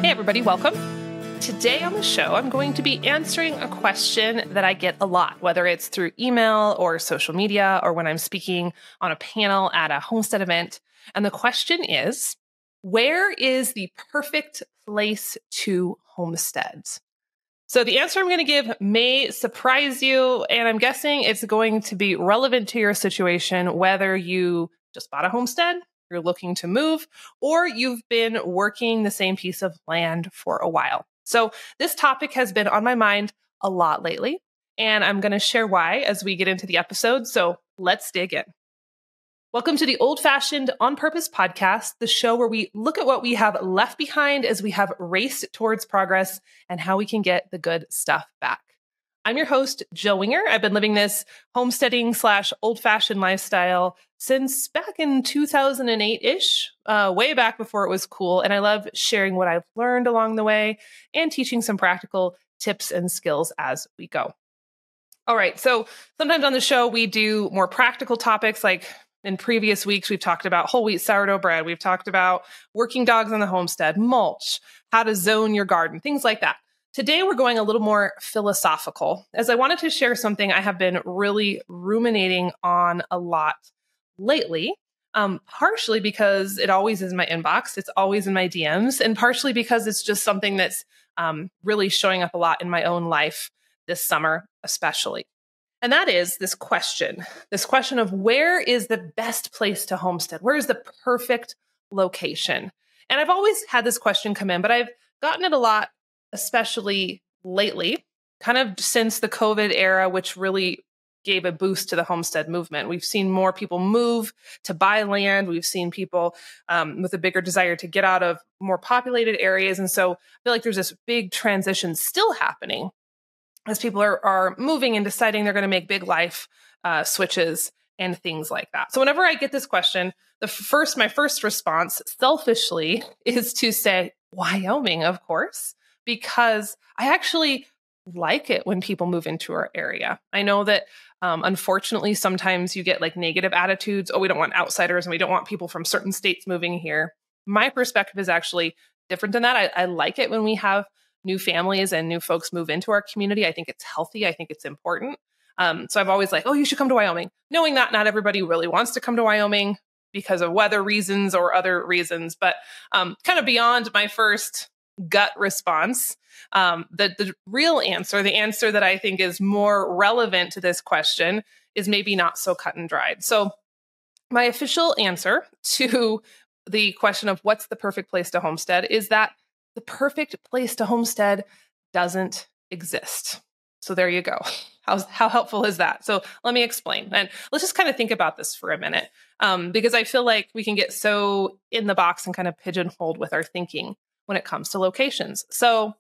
Hey everybody, welcome. Today on the show, I'm going to be answering a question that I get a lot, whether it's through email or social media or when I'm speaking on a panel at a Homestead event. And the question is, where is the perfect place to homestead? So the answer I'm going to give may surprise you, and I'm guessing it's going to be relevant to your situation, whether you just bought a homestead, you're looking to move, or you've been working the same piece of land for a while. So this topic has been on my mind a lot lately, and I'm going to share why as we get into the episode. So let's dig in. Welcome to the Old Fashioned On Purpose podcast, the show where we look at what we have left behind as we have raced towards progress and how we can get the good stuff back. I'm your host, Jill Winger. I've been living this homesteading / old fashioned lifestyle since back in 2008-ish, way back before it was cool. And I love sharing what I've learned along the way and teaching some practical tips and skills as we go. All right. So sometimes on the show, we do more practical topics like in previous weeks, we've talked about whole wheat sourdough bread. We've talked about working dogs on the homestead, mulch, how to zone your garden, things like that. Today, we're going a little more philosophical, as I wanted to share something I have been really ruminating on a lot lately, partially because it always is in my inbox, it's always in my DMs, and partially because it's just something that's really showing up a lot in my own life this summer, especially. And that is this question of where is the best place to homestead? Where is the perfect location? And I've always had this question come in, but I've gotten it a lot, especially lately, kind of since the COVID era, which really gave a boost to the homestead movement. We've seen more people move to buy land. We've seen people with a bigger desire to get out of more populated areas. And so I feel like there's this big transition still happening as people are moving and deciding they're going to make big life switches and things like that. So whenever I get this question, my first response selfishly is to say Wyoming, of course, because I actually like it when people move into our area. I know that unfortunately, sometimes you get like negative attitudes. Oh, we don't want outsiders and we don't want people from certain states moving here. My perspective is actually different than that. I like it when we have new families and new folks move into our community. I think it's healthy. I think it's important. So I've always like, oh, you should come to Wyoming, knowing that not everybody really wants to come to Wyoming because of weather reasons or other reasons. But kind of beyond my first gut response, the real answer, the answer that I think is more relevant to this question is maybe not so cut and dried. So my official answer to the question of what's the perfect place to homestead is that the perfect place to homestead doesn't exist. So there you go. How helpful is that? So let me explain. And let's just kind of think about this for a minute, because I feel like we can get so in the box and kind of pigeonholed with our thinking when it comes to locations. So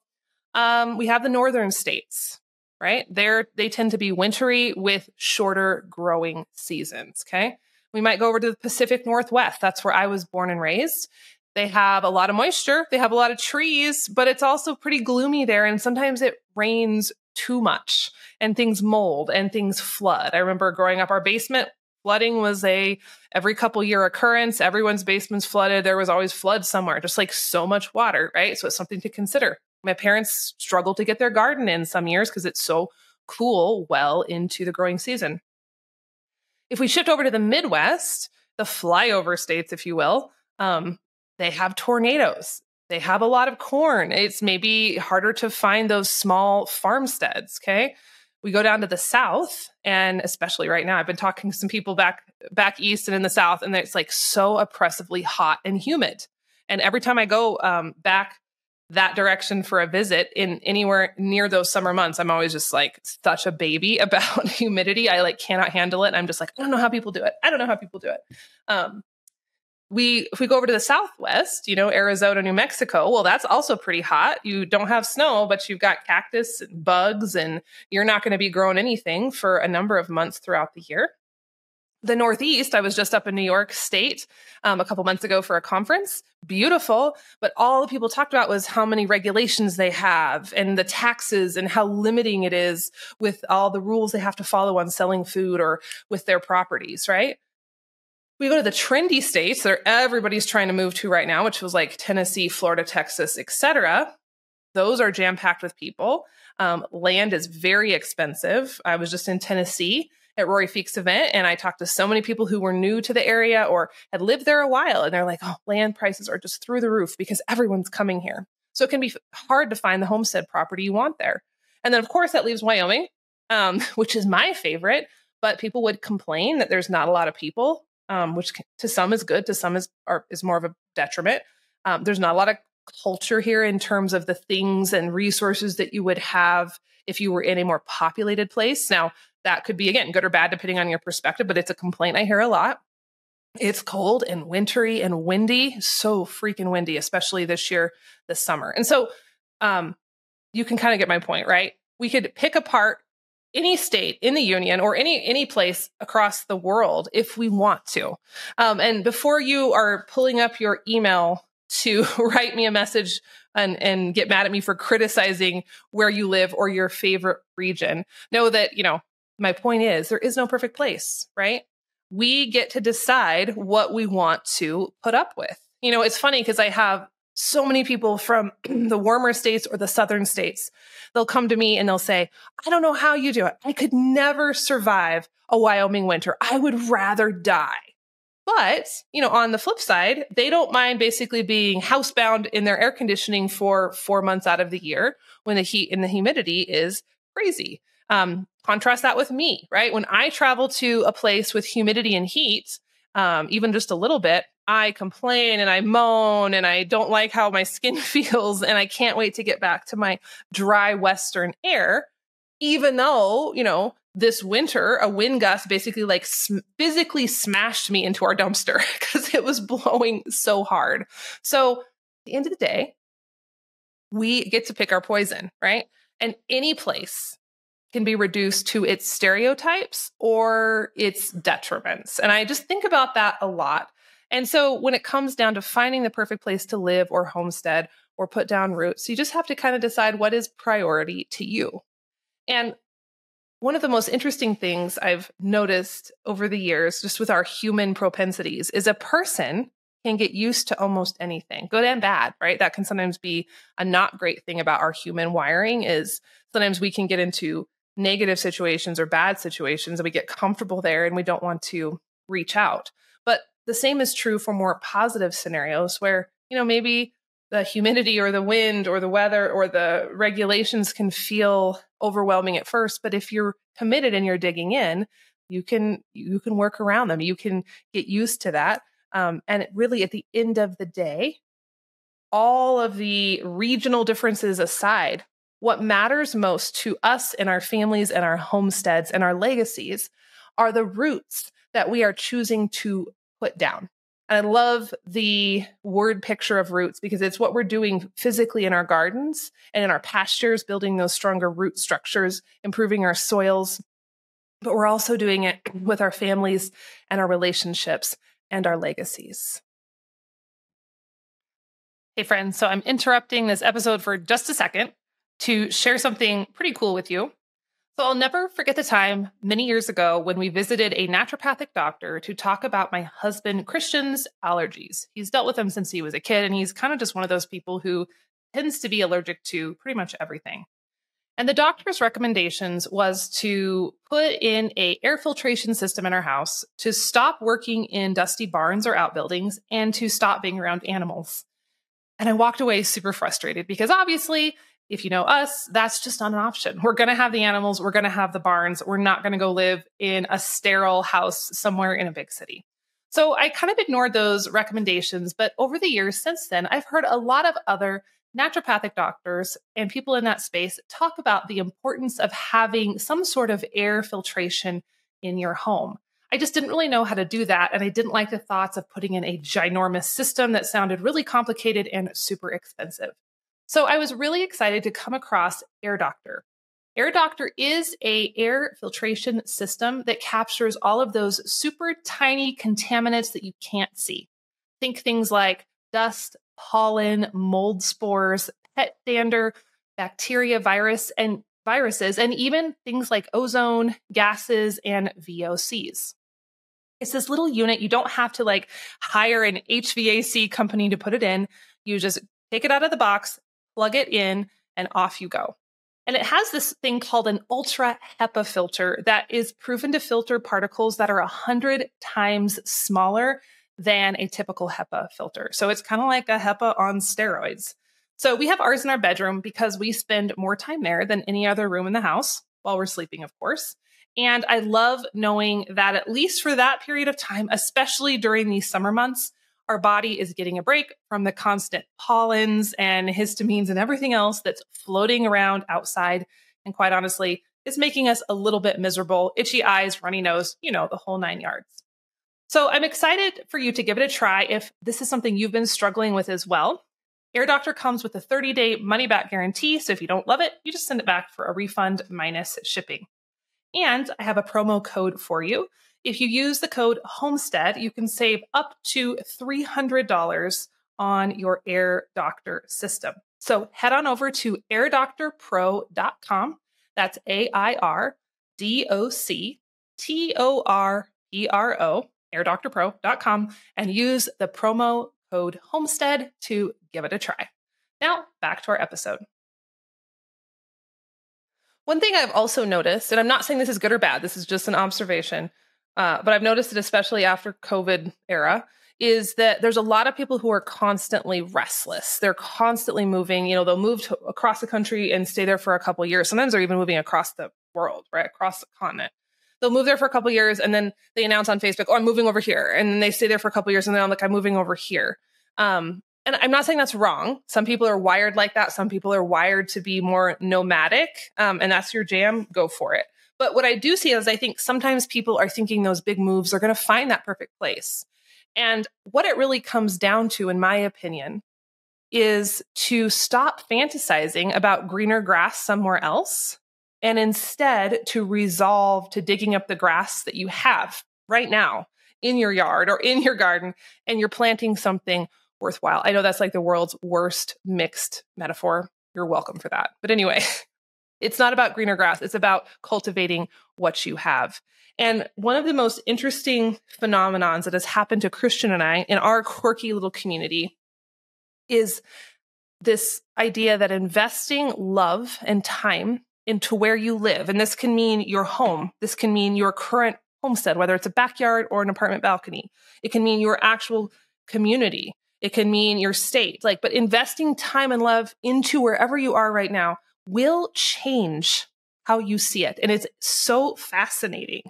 we have the northern states, right? They tend to be wintry with shorter growing seasons, okay? We might go over to the Pacific Northwest. That's where I was born and raised. They have a lot of moisture. They have a lot of trees, but it's also pretty gloomy there. And sometimes it rains too much and things mold and things flood. I remember growing up, our basement flooding was every couple year occurrence. Everyone's basement's flooded. There was always flood somewhere, just like so much water, right? So it's something to consider. My parents struggled to get their garden in some years because it's so cool well into the growing season. If we shift over to the Midwest, the flyover states, if you will, they have tornadoes. They have a lot of corn. It's maybe harder to find those small farmsteads, okay? We go down to the South, and especially right now, I've been talking to some people back east and in the South, and it's like so oppressively hot and humid. And every time I go back that direction for a visit in anywhere near those summer months, I'm always just like such a baby about humidity. I like cannot handle it. And I'm just like, I don't know how people do it. If we go over to the Southwest, Arizona, New Mexico, well, that's also pretty hot. You don't have snow, but you've got cactus and bugs, and you're not going to be growing anything for a number of months throughout the year. The Northeast, I was just up in New York State a couple months ago for a conference. Beautiful. But all the people talked about was how many regulations they have and the taxes and how limiting it is with all the rules they have to follow on selling food or with their properties, right? We go to the trendy states that everybody's trying to move to right now, which was like Tennessee, Florida, Texas, etc. Those are jam-packed with people. Land is very expensive. I was just in Tennessee at Rory Feek's event, and I talked to so many people who were new to the area or had lived there a while, and they're like, oh, land prices are just through the roof because everyone's coming here. So it can be hard to find the homestead property you want there. And then, of course, that leaves Wyoming, which is my favorite, but people would complain that there's not a lot of people, which to some is good, to some is more of a detriment. There's not a lot of culture here in terms of the things and resources that you would have if you were in a more populated place. Now, that could be, again, good or bad, depending on your perspective, but it's a complaint I hear a lot. It's cold and wintry and windy, so freaking windy, especially this year, this summer. And so you can kind of get my point, right? We could pick apart any state in the union or any place across the world if we want to. And before you are pulling up your email to write me a message and get mad at me for criticizing where you live or your favorite region, know that, my point is there is no perfect place, right? We get to decide what we want to put up with. It's funny because I have so many people from the warmer states or the southern states. They'll come to me and they'll say, I don't know how you do it. I could never survive a Wyoming winter. I would rather die. But, on the flip side, they don't mind basically being housebound in their air conditioning for 4 months out of the year when the heat and the humidity is crazy. Contrast that with me, right? When I travel to a place with humidity and heat, even just a little bit, I complain and I moan and I don't like how my skin feels and I can't wait to get back to my dry Western air, even though, this winter, a wind gust basically physically smashed me into our dumpster because it was blowing so hard. So at the end of the day, we get to pick our poison, right? And any place can be reduced to its stereotypes or its detriments. And I just think about that a lot. And so when it comes down to finding the perfect place to live or homestead or put down roots, you just have to kind of decide what is priority to you. And one of the most interesting things I've noticed over the years, just with our human propensities, is a person can get used to almost anything, good and bad, right? That can sometimes be a not great thing about our human wiring is sometimes we can get into negative situations or bad situations and we get comfortable there and we don't want to reach out. But the same is true for more positive scenarios where, maybe the humidity or the wind or the weather or the regulations can feel overwhelming at first. But if you're committed and you're digging in, you can work around them. You can get used to that. And really at the end of the day, all of the regional differences aside, what matters most to us and our families and our homesteads and our legacies are the roots that we are choosing to put down. And I love the word picture of roots because it's what we're doing physically in our gardens and in our pastures, building those stronger root structures, improving our soils. But we're also doing it with our families and our relationships and our legacies. Hey, friends. So I'm interrupting this episode for just a second to share something pretty cool with you. So I'll never forget the time many years ago when we visited a naturopathic doctor to talk about my husband, Christian's allergies. He's dealt with them since he was a kid, and he's kind of just one of those people who tends to be allergic to pretty much everything. And the doctor's recommendations was to put in an air filtration system in our house, to stop working in dusty barns or outbuildings, and to stop being around animals. And I walked away super frustrated because obviously, if you know us, that's just not an option. We're going to have the animals. We're going to have the barns. We're not going to go live in a sterile house somewhere in a big city. So I kind of ignored those recommendations. But over the years since then, I've heard a lot of other naturopathic doctors and people in that space talk about the importance of having some sort of air filtration in your home. I just didn't really know how to do that. And I didn't like the thoughts of putting in a ginormous system that sounded really complicated and super expensive. So I was really excited to come across Air Doctor. Air Doctor is an air filtration system that captures all of those super tiny contaminants that you can't see. Think things like dust, pollen, mold spores, pet dander, bacteria, viruses, and even things like ozone, gases, and VOCs. It's this little unit. You don't have to like hire an HVAC company to put it in. You just take it out of the box, plug it in, and off you go. And it has this thing called an ultra HEPA filter that is proven to filter particles that are 100 times smaller than a typical HEPA filter. So it's kind of like a HEPA on steroids. So we have ours in our bedroom because we spend more time there than any other room in the house while we're sleeping, of course. And I love knowing that at least for that period of time, especially during these summer months, our body is getting a break from the constant pollens and histamines and everything else that's floating around outside. And quite honestly, is making us a little bit miserable, itchy eyes, runny nose, the whole 9 yards. So I'm excited for you to give it a try if this is something you've been struggling with as well. Air Doctor comes with a 30-day money-back guarantee. So if you don't love it, you just send it back for a refund minus shipping. And I have a promo code for you. If you use the code Homestead, you can save up to $300 on your Air Doctor system. So head on over to airdoctorpro.com. That's AIRDOCTORPRO, airdoctorpro.com, and use the promo code Homestead to give it a try. Now, back to our episode. One thing I've also noticed, and I'm not saying this is good or bad, this is just an observation, but I've noticed it especially after COVID era, is that there's a lot of people who are constantly restless. They're constantly moving. They'll move across the country and stay there for a couple of years. Sometimes they're even moving across the world, right? Across the continent. They'll move there for a couple of years and then they announce on Facebook, oh, I'm moving over here. And then they stay there for a couple of years and then I'm moving over here. And I'm not saying that's wrong. Some people are wired like that. Some people are wired to be more nomadic. And that's your jam. Go for it. But what I do see is I think sometimes people are thinking those big moves are going to find that perfect place. And what it really comes down to, in my opinion, is to stop fantasizing about greener grass somewhere else and instead to resolve to digging up the grass that you have right now in your yard or in your garden, and you're planting something worthwhile. I know that's like the world's worst mixed metaphor. You're welcome for that. But anyway, it's not about greener grass. It's about cultivating what you have. And one of the most interesting phenomenons that has happened to Christian and I in our quirky little community is this idea that investing love and time into where you live, and this can mean your home, this can mean your current homestead, whether it's a backyard or an apartment balcony. It can mean your actual community. It can mean your state. But investing time and love into wherever you are right now will change how you see it. And it's so fascinating.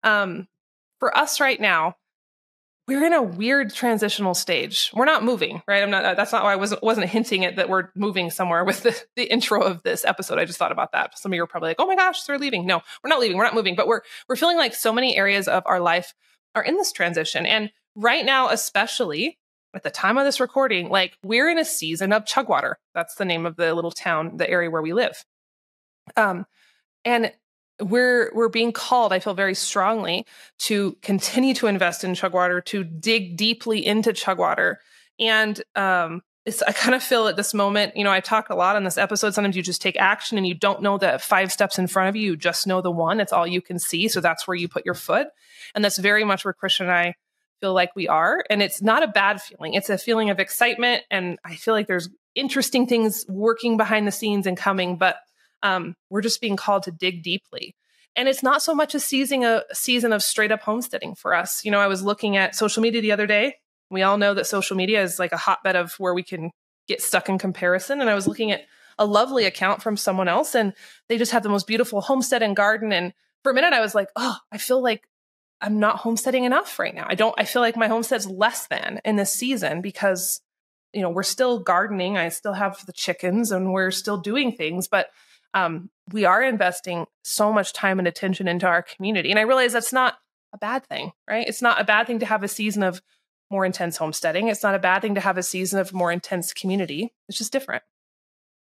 For us right now, we're in a weird transitional stage. We're not moving, right? That's not why I wasn't hinting at that we're moving somewhere with the intro of this episode. I just thought about that. Some of you are probably like, oh my gosh, they're leaving. No, we're not leaving. We're not moving, but we're feeling like so many areas of our life are in this transition. And right now, especially at the time of this recording, we're in a season of chugwater. That's the name of the little town, the area where we live. And we're being called, I feel very strongly, to continue to invest in chugwater, to dig deeply into chugwater. And I kind of feel at this moment, I talk a lot on this episode. Sometimes you just take action and you don't know the 5 steps in front of you. You just know the one. It's all you can see. So that's where you put your foot. And that's very much where Christian and I feel like we are. And it's not a bad feeling. It's a feeling of excitement. And I feel like there's interesting things working behind the scenes and coming, but we're just being called to dig deeply. And it's not so much a season of straight up homesteading for us. I was looking at social media the other day. We all know that social media is like a hotbed of where we can get stuck in comparison. And I was looking at a lovely account from someone else, and they just have the most beautiful homestead and garden. And for a minute, I was like, oh, I feel like I'm not homesteading enough right now. I feel like my homestead's less than in this season because, we're still gardening. I still have the chickens and we're still doing things, but we are investing so much time and attention into our community. And I realize that's not a bad thing, right? It's not a bad thing to have a season of more intense homesteading. It's not a bad thing to have a season of more intense community. It's just different.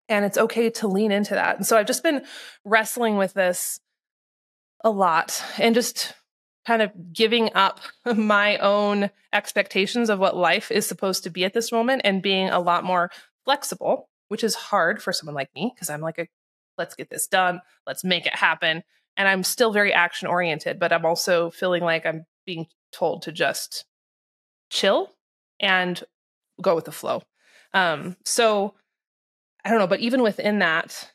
And it's okay to lean into that. And so I've just been wrestling with this a lot and just kind of giving up my own expectations of what life is supposed to be at this moment and being a lot more flexible, which is hard for someone like me because I'm like let's get this done. Let's make it happen. And I'm still very action oriented, but I'm also feeling like I'm being told to just chill and go with the flow. So I don't know, but even within that,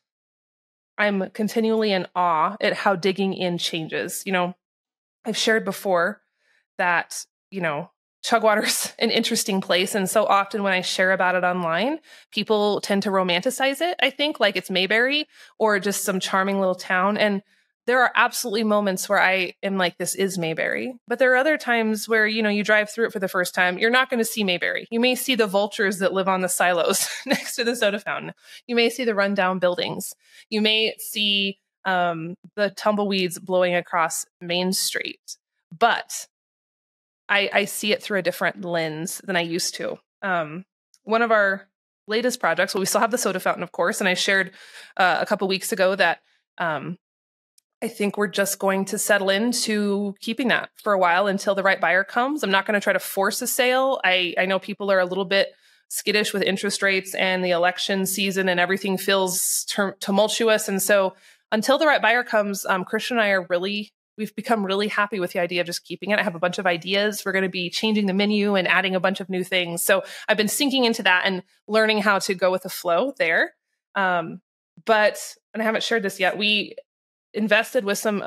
I'm continually in awe at how digging in changes. I've shared before that, Chugwater's an interesting place. And so often when I share about it online, people tend to romanticize it, I think, like it's Mayberry or just some charming little town. And there are absolutely moments where I am like, this is Mayberry. But there are other times where, you drive through it for the first time, you're not going to see Mayberry. You may see the vultures that live on the silos next to the soda fountain. You may see the rundown buildings. You may see the tumbleweeds blowing across Main Street. But I see it through a different lens than I used to. One of our latest projects, well, we still have the soda fountain, of course, and I shared a couple weeks ago that I think we're just going to settle into keeping that for a while until the right buyer comes. I'm not going to try to force a sale. I know people are a little bit skittish with interest rates and the election season and everything feels tumultuous. And so until the right buyer comes, Christian and I we've become really happy with the idea of just keeping it. I have a bunch of ideas. We're going to be changing the menu and adding a bunch of new things. So I've been sinking into that and learning how to go with the flow there. And I haven't shared this yet. We invested with some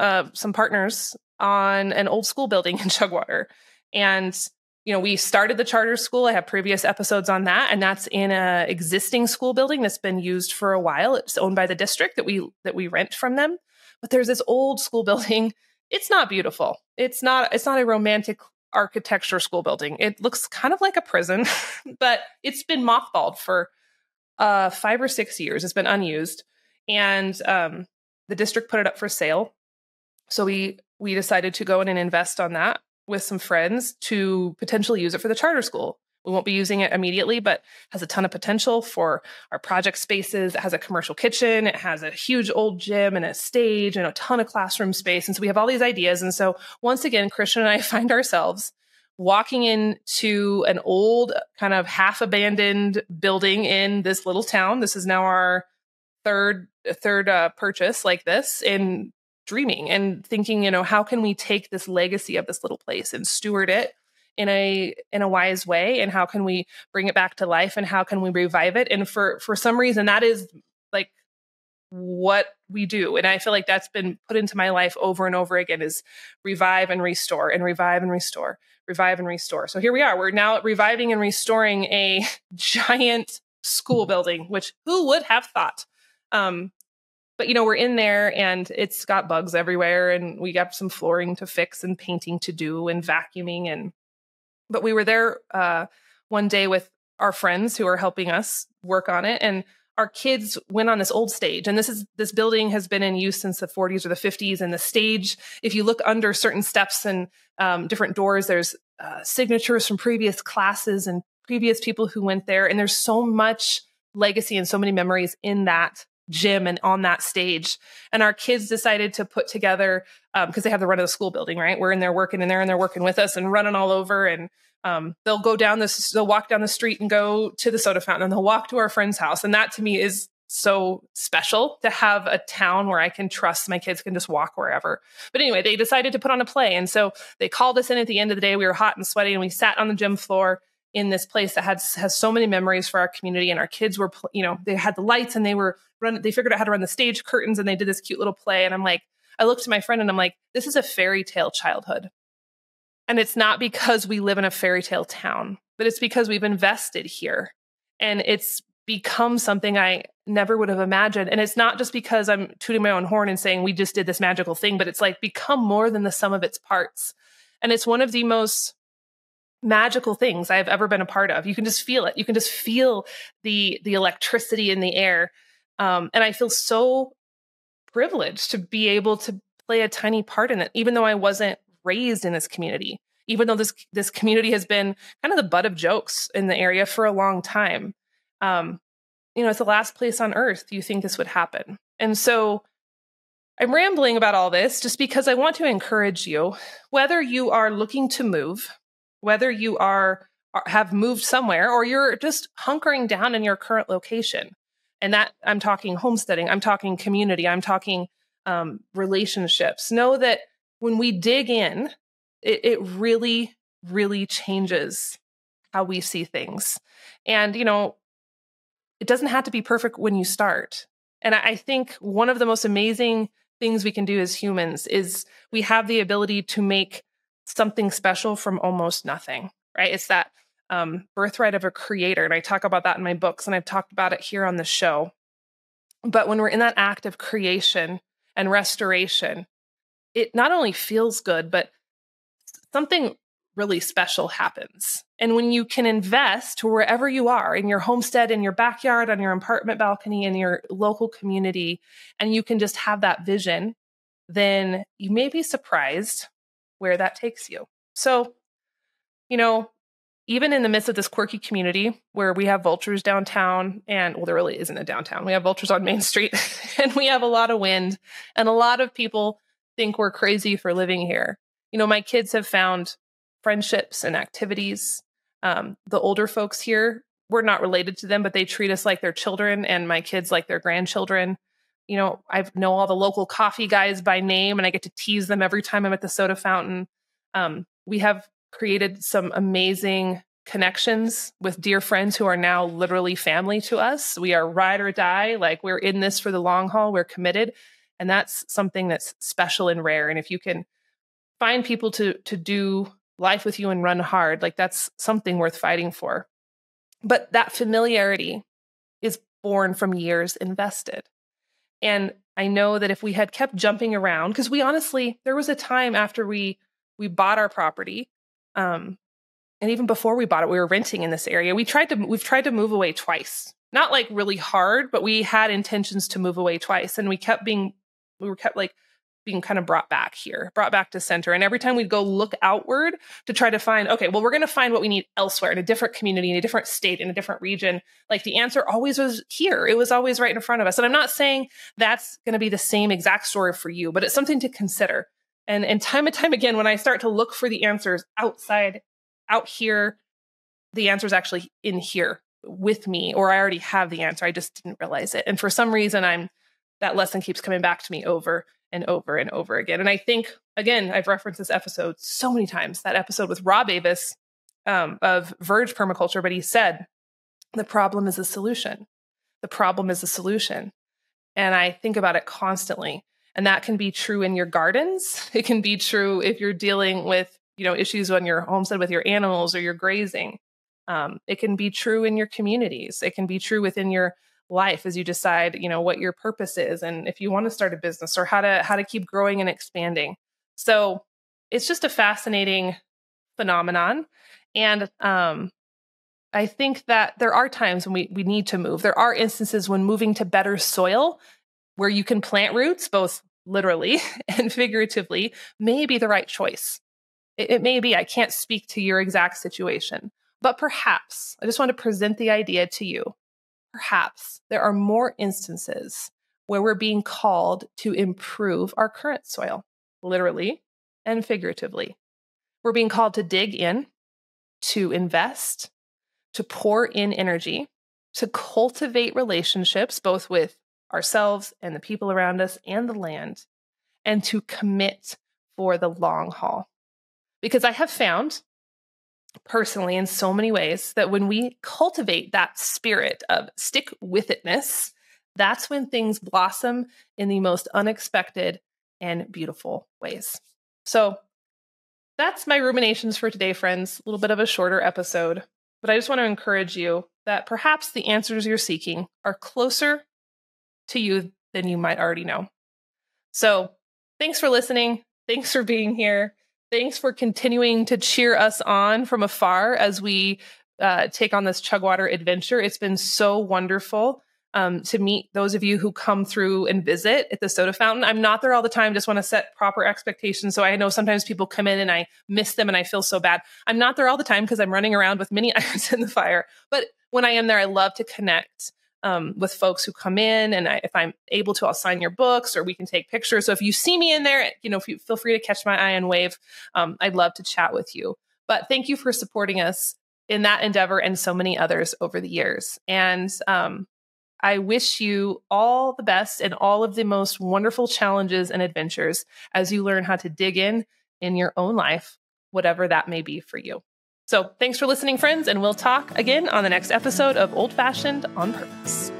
partners on an old school building in Chugwater. And, we started the charter school. I have previous episodes on that. And that's in a existing school building that's been used for a while. It's owned by the district that we rent from them. But there's this old school building. It's not beautiful. It's not a romantic architecture school building. It looks kind of like a prison, but it's been mothballed for 5 or 6 years. It's been unused. And the district put it up for sale. So we decided to go in and invest on that with some friends to potentially use it for the charter school. We won't be using it immediately, but has a ton of potential for our project spaces. It has a commercial kitchen. It has a huge old gym and a stage and a ton of classroom space. And so we have all these ideas. And so once again, Christian and I find ourselves walking into an old kind of half abandoned building in this little town. This is now our third purchase like this, and dreaming and thinking, how can we take this legacy of this little place and steward it in a wise way? And how can we bring it back to life? And how can we revive it? And for some reason, that is like what we do. And I feel like that's been put into my life over and over again, is revive and restore and revive and restore, revive and restore. So here we are. We're now reviving and restoring a giant school building, which who would have thought? But, we're in there and it's got bugs everywhere and we got some flooring to fix and painting to do and vacuuming. But we were there one day with our friends who are helping us work on it. And our kids went on this old stage. And this building has been in use since the 40s or the 50s. And the stage, if you look under certain steps and different doors, there's signatures from previous classes and previous people who went there. And there's so much legacy and so many memories in that gym and on that stage. And our kids decided to put together, because they have the run of the school building, right? We're in there working in there and they're working with us and running all over. And they'll walk down the street and go to the soda fountain and they'll walk to our friend's house. And that to me is so special, to have a town where I can trust my kids can just walk wherever. But anyway, they decided to put on a play. And so they called us in at the end of the day. We were hot and sweaty and we sat on the gym floor in this place that has so many memories for our community. And our kids were, they had the lights and they figured out how to run the stage curtains and they did this cute little play. And I looked at my friend and I'm like, this is a fairy tale childhood. And it's not because we live in a fairy tale town, but it's because we've invested here. And it's become something I never would have imagined. And it's not just because I'm tooting my own horn and saying we just did this magical thing, but it's like become more than the sum of its parts. And it's one of the most magical things I've ever been a part of. You can just feel it. You can just feel the electricity in the air. And I feel so privileged to be able to play a tiny part in it, even though I wasn't raised in this community, even though this community has been kind of the butt of jokes in the area for a long time. It's the last place on earth you think this would happen. And so I'm rambling about all this just because I want to encourage you, whether you are looking to move, whether you have moved somewhere, or you're just hunkering down in your current location. And that I'm talking homesteading, I'm talking community, I'm talking relationships. Know that when we dig in it really, really changes how we see things. And, it doesn't have to be perfect when you start. And I think one of the most amazing things we can do as humans is we have the ability to make something special from almost nothing, right? It's that birthright of a creator. And I talk about that in my books, and I've talked about it here on the show. But when we're in that act of creation and restoration, it not only feels good, but something really special happens. And when you can invest wherever you are, in your homestead, in your backyard, on your apartment balcony, in your local community, and you can just have that vision, then you may be surprised where that takes you. So, even in the midst of this quirky community where we have vultures downtown, and well, there really isn't a downtown. We have vultures on Main Street, and we have a lot of wind, and a lot of people think we're crazy for living here. My kids have found friendships and activities. The older folks here, we're not related to them, but they treat us like their children, and my kids like their grandchildren. I know all the local coffee guys by name, and I get to tease them every time I'm at the soda fountain. We have created some amazing connections with dear friends who are now literally family to us. We are ride or die. Like, we're in this for the long haul. We're committed. And that's something that's special and rare. And if you can find people to do life with you and run hard, like, that's something worth fighting for. But that familiarity is born from years invested. And I know that if we had kept jumping around, because there was a time after we bought our property, and even before we bought it, we were renting in this area. We've tried to move away twice. Not like really hard, but we had intentions to move away twice. And we were kept being kind of brought back to center. And every time we'd go look outward to try to find, okay, well, we're going to find what we need elsewhere, in a different community, in a different state, in a different region. Like, the answer always was here. It was always right in front of us. And I'm not saying that's going to be the same exact story for you, but it's something to consider. And time again, when I start to look for the answers out here, the answer's actually in here with me, or I already have the answer. I just didn't realize it. And for some reason, that lesson keeps coming back to me over and over and over again. And I think, again, I've referenced this episode so many times, that episode with Rob Avis of Verge Permaculture, but he said, the problem is a solution. The problem is a solution. And I think about it constantly. And that can be true in your gardens. It can be true if you're dealing with, issues on your homestead with your animals or your grazing. It can be true in your communities. It can be true within your life as you decide, what your purpose is, and if you want to start a business, or how to keep growing and expanding. So it's just a fascinating phenomenon. And I think that there are times when we need to move. There are instances when moving to better soil, where you can plant roots, both literally and figuratively, may be the right choice. It may be. I can't speak to your exact situation, but perhaps I just want to present the idea to you. Perhaps there are more instances where we're being called to improve our current soil, literally and figuratively. We're being called to dig in, to invest, to pour in energy, to cultivate relationships, both with ourselves and the people around us and the land, and to commit for the long haul. Because I have found personally, in so many ways, that when we cultivate that spirit of stick with itness, that's when things blossom in the most unexpected and beautiful ways. So that's my ruminations for today, friends. A little bit of a shorter episode, but I just want to encourage you that perhaps the answers you're seeking are closer to you than you might already know. So thanks for listening. Thanks for being here. Thanks for continuing to cheer us on from afar as we take on this Chugwater adventure. It's been so wonderful to meet those of you who come through and visit at the soda fountain. I'm not there all the time, just want to set proper expectations. So I know sometimes people come in and I miss them and I feel so bad. I'm not there all the time because I'm running around with many irons in the fire. But when I am there, I love to connect with folks who come in. And if I'm able to, I'll sign your books or we can take pictures. So if you see me in there, if you feel free to catch my eye and wave. I'd love to chat with you. But thank you for supporting us in that endeavor and so many others over the years. And I wish you all the best and all of the most wonderful challenges and adventures as you learn how to dig in your own life whatever that may be for you. So thanks for listening, friends, and we'll talk again on the next episode of Old Fashioned on Purpose.